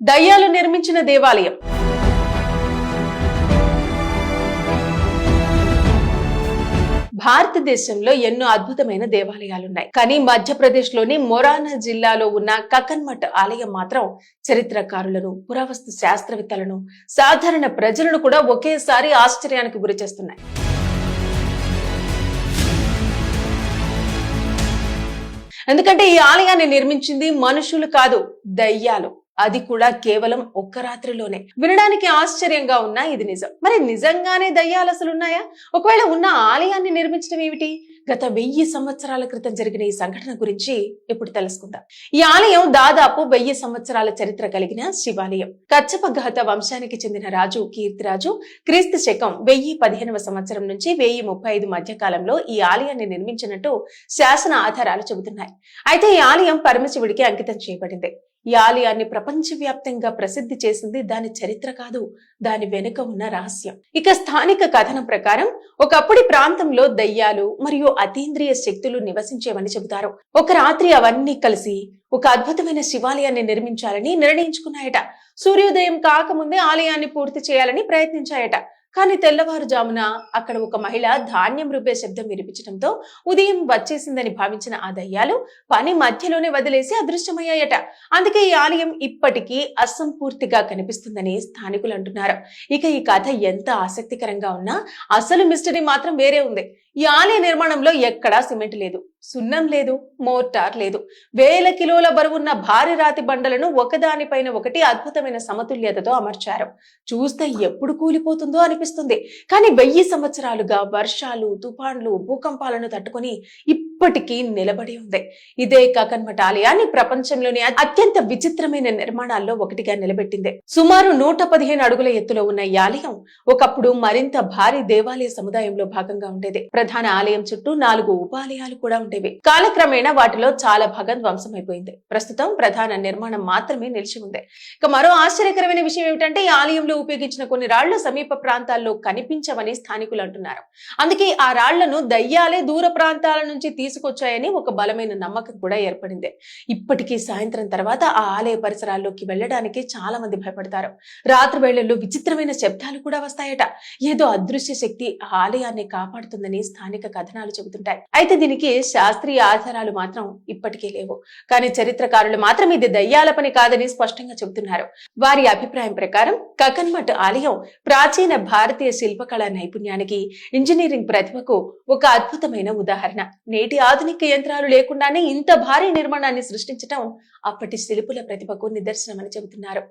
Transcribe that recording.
దయ్యాలు నిర్మించిన దేవాలయం. భారతదేశంలో ఎన్నో అద్భుతమైన దేవాలయాలున్నాయి. కానీ మధ్యప్రదేశ్ లోని మొరానా జిల్లాలో ఉన్న కకన్మఠ్ ఆలయం మాత్రం చరిత్రకారులను, పురావస్తు శాస్త్రవేత్తలను, సాధారణ ప్రజలను కూడా ఒకేసారి ఆశ్చర్యానికి గురి చేస్తున్నాయి. ఎందుకంటే ఈ ఆలయాన్ని నిర్మించింది మనుషులు కాదు, దయ్యాలు. అది కూడా కేవలం ఒక్క రాత్రిలోనే. వినడానికి ఆశ్చర్యంగా ఉన్నా ఇది నిజం. మరి నిజంగానే దయ్యాలు అసలు ఉన్నాయా? ఒకవేళ ఉన్న ఆలయాన్ని నిర్మించడం ఏమిటి? గత 1000 సంవత్సరాల క్రితం జరిగిన ఈ సంఘటన గురించి ఇప్పుడు తెలుసుకుందాం. ఈ ఆలయం దాదాపు 1000 సంవత్సరాల చరిత్ర కలిగిన శివాలయం. కచ్చపఘాత వంశానికి చెందిన రాజు కీర్తిరాజు క్రీస్తు శకం 1015వ సంవత్సరం నుంచి 1035 మధ్య కాలంలో ఈ ఆలయాన్ని నిర్మించినట్టు శాసన ఆధారాలు చెబుతున్నాయి. అయితే ఈ ఆలయం పరమశివుడికి అంకితం చేయబడింది. ఈ ఆలయాన్ని ప్రపంచవ్యాప్తంగా ప్రసిద్ధి చేసింది దాని చరిత్ర కాదు, దాని వెనుక ఉన్న రహస్యం. ఇక స్థానిక కథనం ప్రకారం ఒకప్పటి ప్రాంతంలో దయ్యాలు మరియు అతీంద్రియ శక్తులు నివసించేవని చెబుతారు. ఒక రాత్రి అవన్నీ కలిసి ఒక అద్భుతమైన శివాలయాన్ని నిర్మించాలని నిర్ణయించుకున్నాయట. సూర్యోదయం కాకముందే ఆలయాన్ని పూర్తి చేయాలని ప్రయత్నించాయట. కానీ తెల్లవారుజామున అక్కడ ఒక మహిళ ధాన్యం రుబ్బే శబ్దం వినిపించడంతో ఉదయం వచ్చేసిందని భావించిన ఆ దయ్యాలు పని మధ్యలోనే వదిలేసి అదృశ్యమయ్యాయట. అందుకే ఈ ఆలయం ఇప్పటికీ అసంపూర్తిగా కనిపిస్తుందని స్థానికులు అంటున్నారు. ఇక ఈ కథ ఎంత ఆసక్తికరంగా ఉన్నా అసలు మిస్టరీ మాత్రం వేరే ఉంది. ఈ ఆలయ నిర్మాణంలో ఎక్కడా సిమెంట్ లేదు, సున్నం లేదు, మోర్టార్ లేదు. 1000 కిలోల బరువున్న భారీ రాతి బండలను ఒకదానిపైన ఒకటి అద్భుతమైన సమతుల్యతతో అమర్చారు. చూస్తే ఎప్పుడు కూలిపోతుందో అనిపిస్తుంది. కానీ 1000 సంవత్సరాలుగా వర్షాలు, తుఫాన్లు, భూకంపాలను తట్టుకొని ఇప్పటికీ నిలబడి ఉంది. ఇదే కకన్మఠ్ ఆలయాన్ని ప్రపంచంలోని అత్యంత విచిత్రమైన నిర్మాణాల్లో ఒకటిగా నిలబెట్టింది. సుమారు 115 అడుగుల ఎత్తులో ఉన్న ఈ ఆలయం ఒకప్పుడు మరింత భారీ దేవాలయ సముదాయంలో భాగంగా ఉండేది. ప్రధాన ఆలయం చుట్టూ 4 ఉపాలయాలు కూడా ఉండేవి. కాలక్రమేణా వాటిలో చాలా భాగం ధ్వంసమైపోయింది. ప్రస్తుతం ప్రధాన నిర్మాణం మాత్రమే నిలిచి ఉంది. ఇక మరో ఆశ్చర్యకరమైన విషయం ఏమిటంటే ఈ ఆలయంలో ఉపయోగించిన కొన్ని రాళ్లు సమీప ప్రాంతాల్లో కనిపించవని స్థానికులు అంటున్నారు. అందుకే ఆ రాళ్లను దయ్యాలే దూర ప్రాంతాల నుంచి తీసుకొచ్చాయని ఒక బలమైన నమ్మకం కూడా ఏర్పడింది. ఇప్పటికీ సాయంత్రం తర్వాత ఆ ఆలయ పరిసరాల్లోకి వెళ్లడానికి చాలా మంది భయపడతారు. రాత్రి వేళల్లో విచిత్రమైన శబ్దాలు కూడా వస్తాయట. ఏదో అదృశ్య శక్తి ఆ ఆలయాన్ని కాపాడుతుందని స్థానిక కథనాలు చెబుతుంటాయి. అయితే దీనికి శాస్త్రీయ ఆధారాలు మాత్రం ఇప్పటికీ లేవు. కానీ చరిత్రకారులు మాత్రం ఇది దయ్యాల పని కాదని స్పష్టంగా చెబుతున్నారు. వారి అభిప్రాయం ప్రకారం కకన్మఠ్ ఆలయం ప్రాచీన భారతీయ శిల్పకళా నైపుణ్యానికి, ఇంజనీరింగ్ ప్రతిభకు ఒక అద్భుతమైన ఉదాహరణ. నేటి ఆధునిక యంత్రాలు లేకుండానే ఇంత భారీ నిర్మాణాన్ని సృష్టించడం అప్పటి శిల్పుల ప్రతిభకు నిదర్శనమని చెబుతున్నారు.